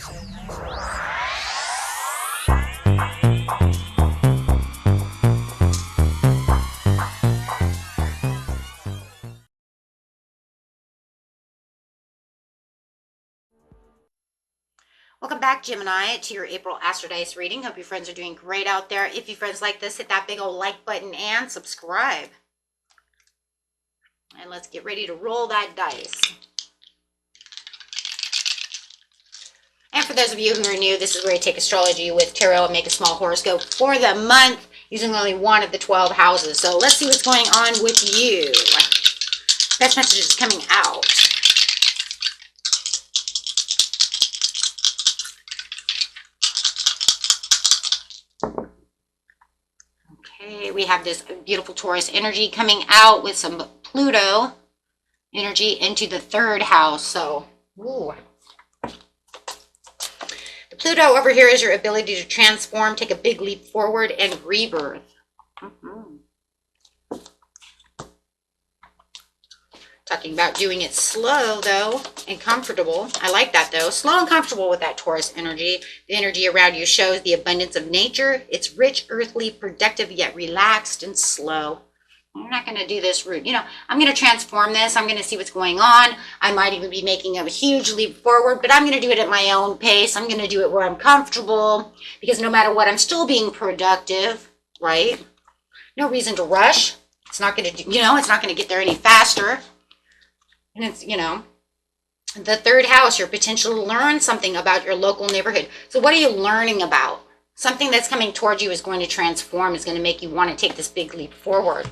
Welcome back, Gemini, to your April Astro Dice reading. Hope your friends are doing great out there. If you friends like this, hit that big old like button and subscribe. And let's get ready to roll that dice. And for those of you who are new, this is where you take astrology with tarot and make a small horoscope for the month using only one of the 12 houses. So let's see what's going on with you. Best message is coming out. Okay, we have this beautiful Taurus energy coming out with some Pluto energy into the 3rd house. So, ooh. The Pluto over here is your ability to transform, take a big leap forward, and rebirth. Talking about doing it slow, though, and comfortable. I like that, though. Slow and comfortable with that Taurus energy. The energy around you shows the abundance of nature. It's rich, earthly, productive, yet relaxed and slow. You're not going to do this rude. You know, I'm going to transform this. I'm going to see what's going on. I might even be making a huge leap forward, but I'm going to do it at my own pace. I'm going to do it where I'm comfortable, because no matter what, I'm still being productive, right? No reason to rush. It's not going to, it's not going to get there any faster. And it's, the 3rd house, your potential to learn something about your local neighborhood. So what are you learning about? Something that's coming towards you is going to transform, is going to make you want to take this big leap forward.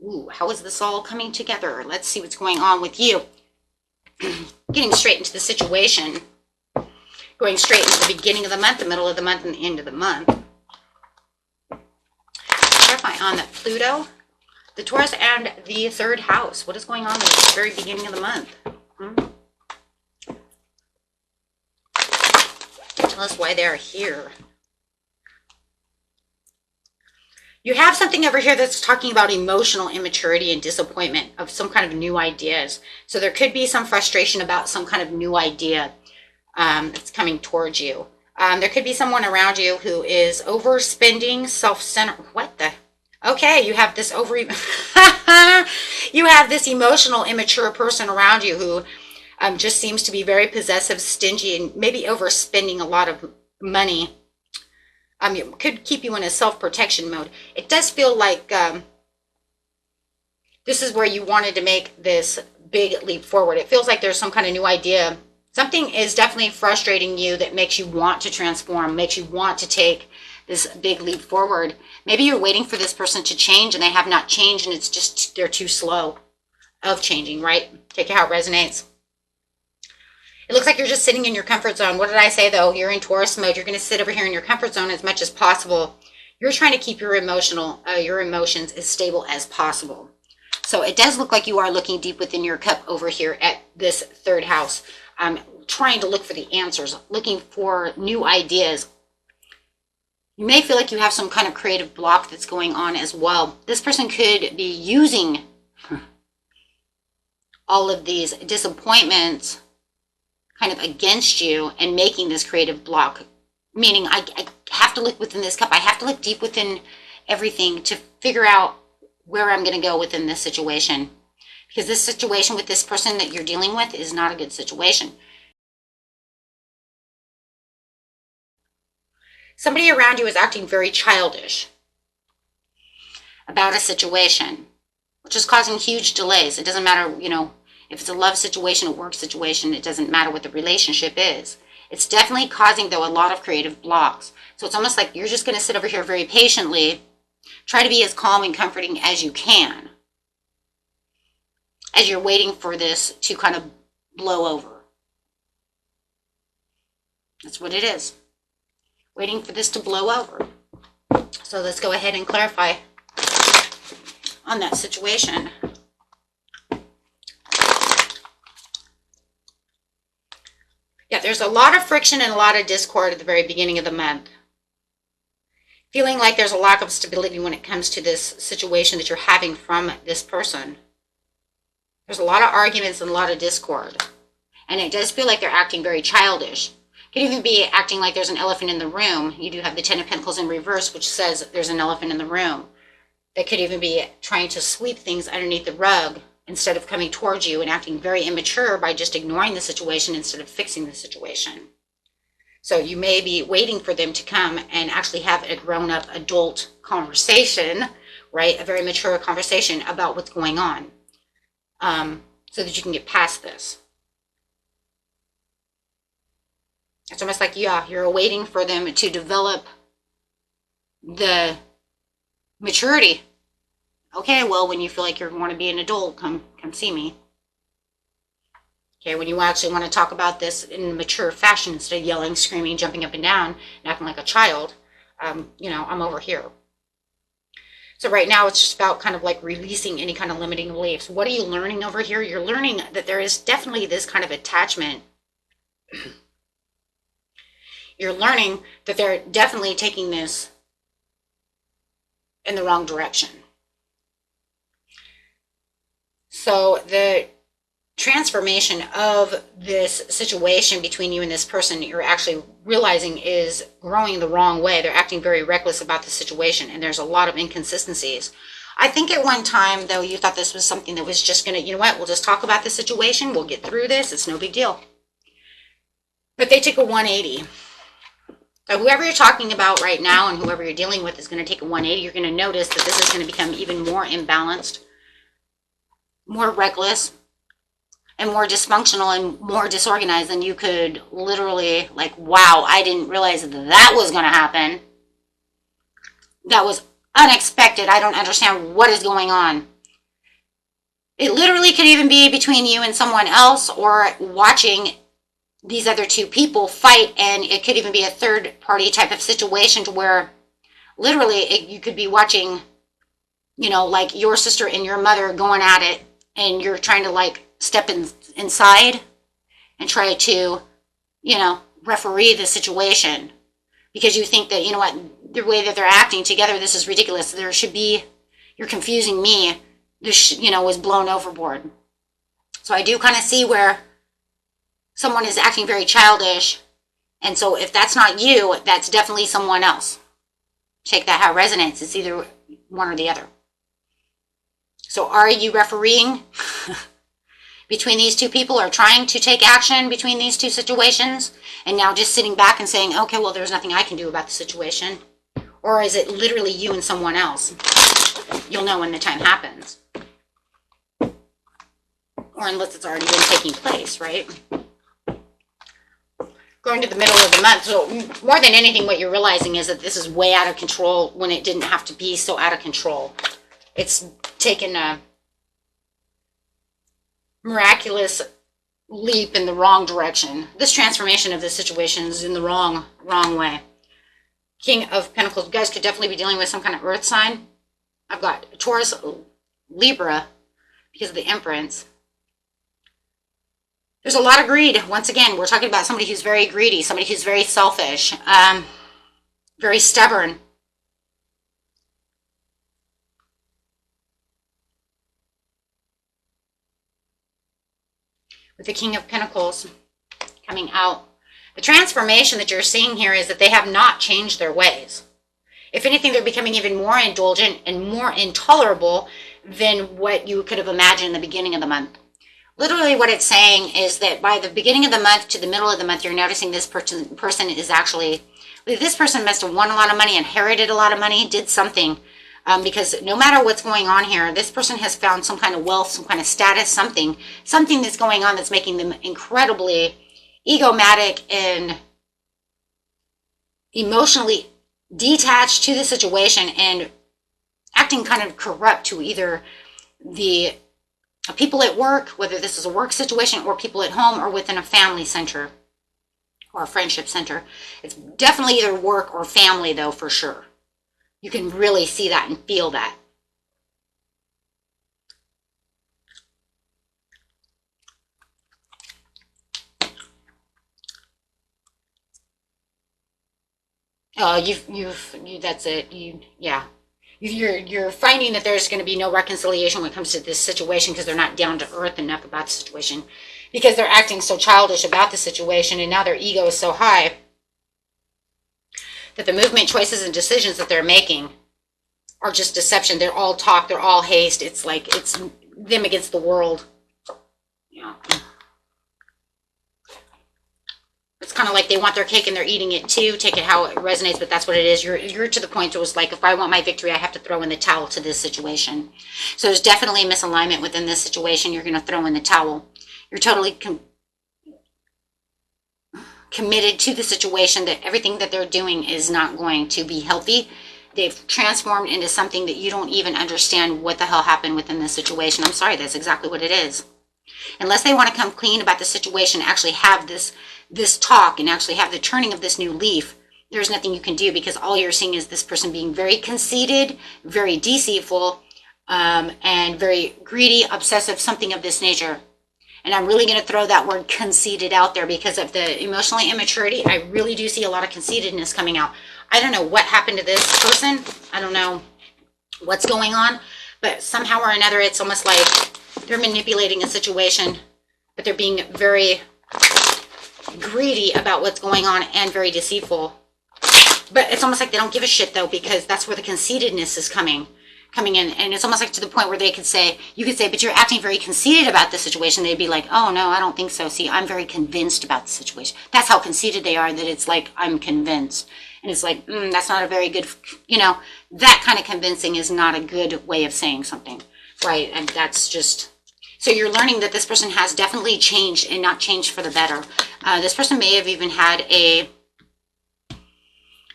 Ooh, how is this all coming together? Let's see what's going on with you. Getting straight into the situation. Going straight into the beginning of the month, the middle of the month, and the end of the month. Clarify on the Pluto, the Taurus, and the 3rd house. What is going on at the very beginning of the month? Tell us why they're here. You have something over here that's talking about emotional immaturity and disappointment of some kind of new ideas. So there could be some frustration about some kind of new idea that's coming towards you. There could be someone around you who is overspending, self-centered. What the? Okay, you have this you have this emotional, immature person around you who just seems to be very possessive, stingy, and maybe overspending a lot of money. It could keep you in a self-protection mode. It does feel like this is where you wanted to make this big leap forward. It feels like there's some kind of new idea. Something is definitely frustrating you that makes you want to transform, makes you want to take this big leap forward. Maybe you're waiting for this person to change and they have not changed, and it's just they're too slow of changing, right? Take it how it resonates. It looks like you're just sitting in your comfort zone. What did I say, though? You're in Taurus mode. You're going to sit over here in your comfort zone as much as possible. You're trying to keep your emotions as stable as possible. So it does look like you are looking deep within your cup over here at this 3rd house, trying to look for the answers, looking for new ideas. You may feel like you have some kind of creative block that's going on as well. This person could be using all of these disappointments kind of against you and making this creative block. Meaning I have to look within this cup. I have to look deep within everything to figure out where I'm going to go within this situation. Because this situation with this person that you're dealing with is not a good situation. Somebody around you is acting very childish about a situation, which is causing huge delays. It doesn't matter, if it's a love situation, a work situation, it doesn't matter what the relationship is. It's definitely causing, though, a lot of creative blocks. So it's almost like you're just going to sit over here very patiently, try to be as calm and comforting as you can, as you're waiting for this to kind of blow over. That's what it is. Waiting for this to blow over. So let's go ahead and clarify on that situation. Yeah, there's a lot of friction and a lot of discord at the very beginning of the month. Feeling like there's a lack of stability when it comes to this situation that you're having from this person. There's a lot of arguments and a lot of discord. And it does feel like they're acting very childish. Could even be acting like there's an elephant in the room. You do have the Ten of Pentacles in reverse, which says there's an elephant in the room. They could even be trying to sweep things underneath the rug instead of coming towards you, and acting very immature by just ignoring the situation instead of fixing the situation. So you may be waiting for them to come and actually have a grown-up adult conversation, right? A very mature conversation about what's going on, so that you can get past this. It's almost like, yeah, you're waiting for them to develop the maturity. Okay, well, when you feel like you want to be an adult, come see me. Okay, when you actually want to talk about this in a mature fashion, instead of yelling, screaming, jumping up and down, and acting like a child, you know, I'm over here. So right now, it's just about kind of like releasing any kind of limiting beliefs. What are you learning over here? You're learning that there is definitely this kind of attachment. You're learning that they're definitely taking this in the wrong direction. So the transformation of this situation between you and this person, you're actually realizing is growing the wrong way. They're acting very reckless about the situation, and there's a lot of inconsistencies. I think at one time, though, you thought this was something that was just going to, you know what, we'll just talk about the situation, we'll get through this, it's no big deal. But they took a 180. So whoever you're talking about right now and whoever you're dealing with is going to take a 180. You're going to notice that this is going to become even more imbalanced, more reckless, and more dysfunctional and more disorganized than you could literally, like, wow, I didn't realize that was going to happen. That was unexpected. I don't understand what is going on. It literally could even be between you and someone else, or watching these other two people fight, and it could even be a third party type of situation to where literally you could be watching, you know, like your sister and your mother going at it, and you're trying to like step inside and try to, you know, referee the situation because you think that, you know what, the way that they're acting together, this is ridiculous. There should be, you're confusing me. This, you know, was blown overboard. So I do kind of see where someone is acting very childish. And so if that's not you, that's definitely someone else. Take that how it resonates. It's either one or the other. So are you refereeing between these two people, or trying to take action between these two situations, and now just sitting back and saying, okay, well, there's nothing I can do about the situation? Or is it literally you and someone else? You'll know when the time happens. Or unless it's already been taking place, right? Going to the middle of the month. So more than anything, what you're realizing is that this is way out of control when it didn't have to be so out of control. It's taken a miraculous leap in the wrong direction. This transformation of this situation is in the wrong way. King of Pentacles. You guys could definitely be dealing with some kind of earth sign. I've got Taurus, Libra, because of the Empress. There's a lot of greed. Once again, we're talking about somebody who's very greedy, somebody who's very selfish, very stubborn. With the King of Pentacles coming out. The transformation that you're seeing here is that they have not changed their ways. If anything, they're becoming even more indulgent and more intolerable than what you could have imagined in the beginning of the month. Literally what it's saying is that by the beginning of the month to the middle of the month, you're noticing this person is actually, this person must have won a lot of money, inherited a lot of money, did something. Because no matter what's going on here, this person has found some kind of wealth, some kind of status, something that's going on that's making them incredibly egomatic and emotionally detached to the situation and acting kind of corrupt to either the people at work, whether this is a work situation, or people at home, or within a family center or a friendship center. It's definitely either work or family, though, for sure. You can really see that and feel that. That's it. You're finding that there's going to be no reconciliation when it comes to this situation because they're not down to earth enough about the situation. because they're acting so childish about the situation, and now their ego is so high that the movement, choices, and decisions that they're making are just deception. They're all talk, they're all haste. It's like it's them against the world. Yeah. It's kind of like they want their cake and they're eating it too. Take it how it resonates, but that's what it is. You're to the point where it's like, if I want my victory, I have to throw in the towel to this situation. So there's definitely a misalignment within this situation. You're going to throw in the towel. You're totally committed to the situation, that everything that they're doing is not going to be healthy. They've transformed into something that you don't even understand what the hell happened within this situation. I'm sorry, that's exactly what it is. Unless they want to come clean about the situation, actually have this talk and actually have the turning of this new leaf, there's nothing you can do, because all you're seeing is this person being very conceited, very deceitful, and very greedy, obsessive, something of this nature. And I'm really going to throw that word conceited out there because of the emotional immaturity. I really do see a lot of conceitedness coming out. I don't know what happened to this person. I don't know what's going on, but somehow or another, it's almost like they're manipulating a situation, but they're being very greedy about what's going on and very deceitful. But it's almost like they don't give a shit though, because that's where the conceitedness is coming in. And it's almost like to the point where they could say, you could say, but you're acting very conceited about the situation. They'd be like, oh no, I don't think so. See, I'm very convinced about the situation. That's how conceited they are, that it's like, I'm convinced. And it's like, that's not a very good, that kind of convincing is not a good way of saying something, right? And that's just, so you're learning that this person has definitely changed, and not changed for the better. This person may have even had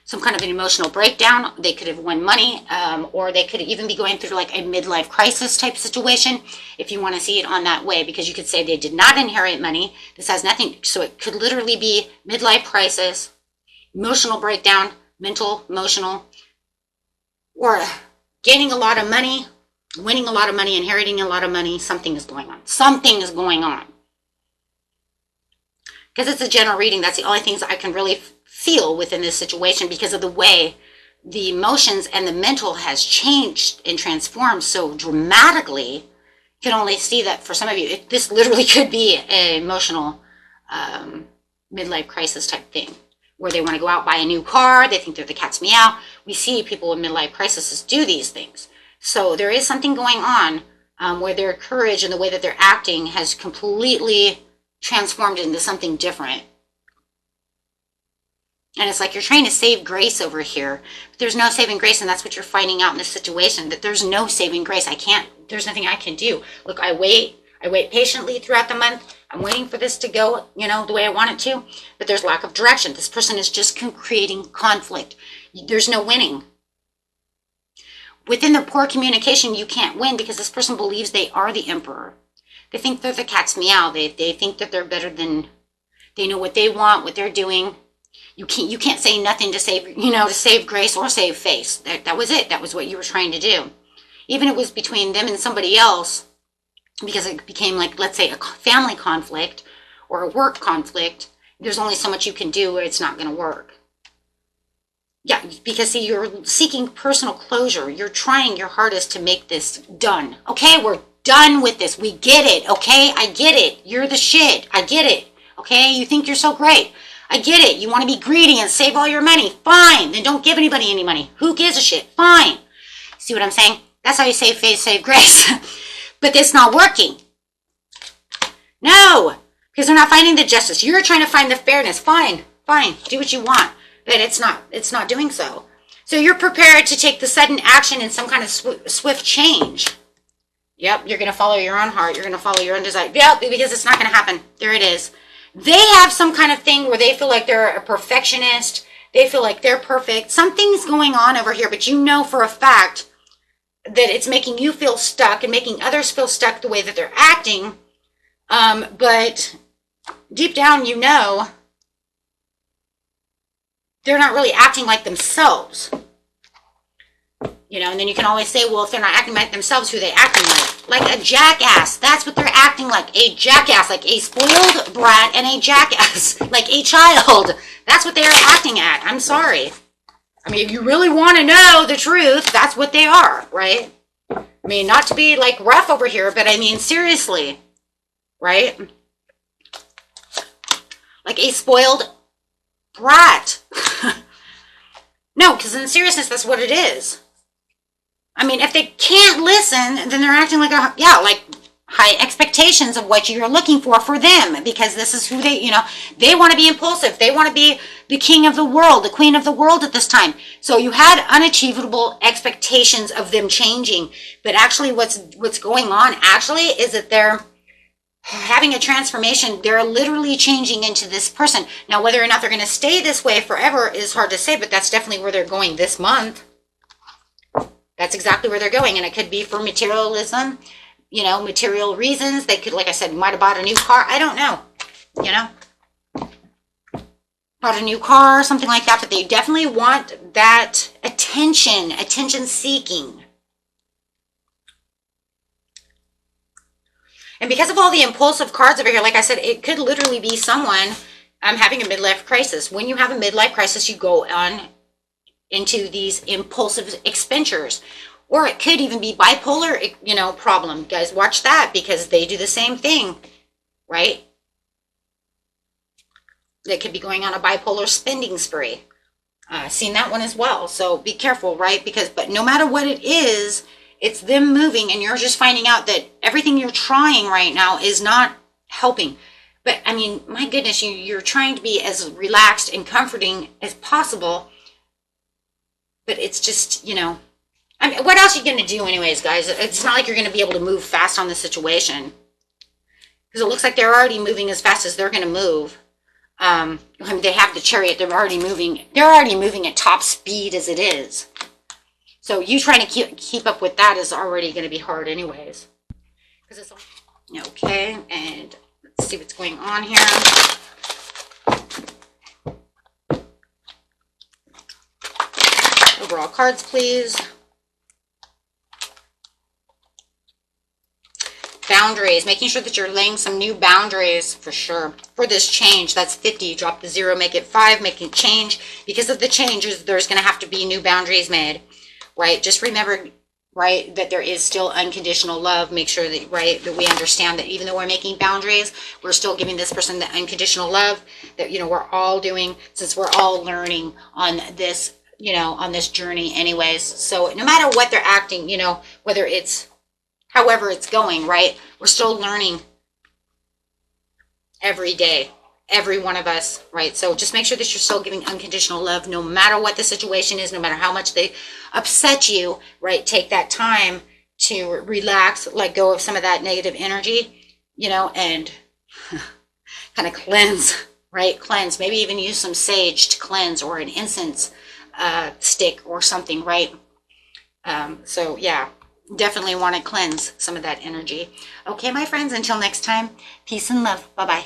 some kind of an emotional breakdown. They could have won money, or they could even be going through like a midlife crisis type situation, if you want to see it on that way, because you could say they did not inherit money. This has nothing, so it could literally be midlife crisis, emotional breakdown, mental, emotional, or gaining a lot of money, winning a lot of money, inheriting a lot of money. Something is going on. Something is going on. Because it's a general reading, that's the only things I can really feel within this situation, because of the way the emotions and the mental has changed and transformed so dramatically. You can only see that for some of you, this literally could be an emotional midlife crisis type thing, where they want to go out, buy a new car, they think they're the cat's meow. We see people in midlife crises do these things. So there is something going on where their courage and the way that they're acting has completely transformed into something different. And it's like you're trying to save grace over here, but there's no saving grace, and that's what you're finding out in this situation, that there's no saving grace. There's nothing I can do. Look, I wait patiently throughout the month. I'm waiting for this to go, the way I want it to, but there's lack of direction. This person is just creating conflict. There's no winning. Within the poor communication, you can't win, because this person believes they are the emperor. They think they're the cat's meow. They think that they're better than, they know what they want, what they're doing. You can't say nothing to save, to save grace or save face. That was it. That was what you were trying to do. Even if it was between them and somebody else, because it became like, let's say, a family conflict or a work conflict, there's only so much you can do where it's not going to work. Yeah, because see, you're seeking personal closure. You're trying your hardest to make this done. Okay, we're done with this. We get it. Okay, I get it. You're the shit. I get it. Okay, you think you're so great. I get it. You want to be greedy and save all your money. Fine. Then don't give anybody any money. Who gives a shit? Fine. See what I'm saying? That's how you save faith, save grace. But it's not working. No, because they're not finding the justice. You're trying to find the fairness. Fine. Do what you want. But it's not doing so. So you're prepared to take the sudden action in some kind of swift change. Yep, you're going to follow your own heart. You're going to follow your own desire. Yep, because it's not going to happen. There it is. They have some kind of thing where they feel like they're a perfectionist. They feel like they're perfect. Something's going on over here, but you know for a fact that it's making you feel stuck and making others feel stuck the way that they're acting. But deep down, they're not really acting like themselves. And then you can always say, well, if they're not acting like themselves, who are they acting like? Like a jackass. That's what they're acting like. A jackass, like a spoiled brat and a jackass, like a child. That's what they're acting at. I'm sorry. I mean, if you really want to know the truth, that's what they are, right? I mean, not to be like rough over here, but I mean, seriously, right? like a spoiled brat. No, because in seriousness, that's what it is. I mean, if they can't listen, then they're acting like like high expectations of what you're looking for them, because this is who they, they want to be impulsive. They want to be the king of the world, the queen of the world at this time. So you had unachievable expectations of them changing, but actually what's going on actually is that they're having a transformation. They're literally changing into this person. Now, whether or not they're going to stay this way forever is hard to say, but that's definitely where they're going this month. That's exactly where they're going. And it could be for materialism, material reasons. They could, like I said, might have bought a new car. I don't know, bought a new car, something like that. But they definitely want that attention seeking. And because of all the impulsive cards over here, like I said, it could literally be someone having a midlife crisis. When you have a midlife crisis, you go on into these impulsive expenditures. Or it could even be bipolar, problem. Guys, watch that, because they do the same thing, right? They could be going on a bipolar spending spree. Seen that one as well. So be careful, right? But no matter what it is, it's them moving, and you're just finding out that everything you're trying right now is not helping. But I mean, my goodness, you're trying to be as relaxed and comforting as possible. But it's just, I mean, what else are you going to do anyways, guys? It's not like you're going to be able to move fast on the situation. Because it looks like they're already moving as fast as they're going to move. I mean, they have the chariot. They're already moving. They're already moving at top speed as it is. So you trying to keep up with that is already going to be hard anyways. Because it's okay, and let's see what's going on here. Overall cards, please. Boundaries, making sure that you're laying some new boundaries for sure. For this change, that's 50. Drop the 0, make it 5, make it change. Because of the changes, there's going to have to be new boundaries made. Right? Just remember, right, that there is still unconditional love. Make sure that, right, that we understand that even though we're making boundaries, we're still giving this person the unconditional love that, we're all doing, since we're all learning on this, on this journey anyways. So no matter what they're acting, whether it's however it's going, right, we're still learning every day. Every one of us, right? So just make sure that you're still giving unconditional love no matter what the situation is, no matter how much they upset you, right? Take that time to relax, let go of some of that negative energy, and kind of cleanse, right? Cleanse, maybe even use some sage to cleanse, or an incense stick or something, right? So yeah, definitely want to cleanse some of that energy. Okay, my friends, until next time, peace and love. Bye-bye.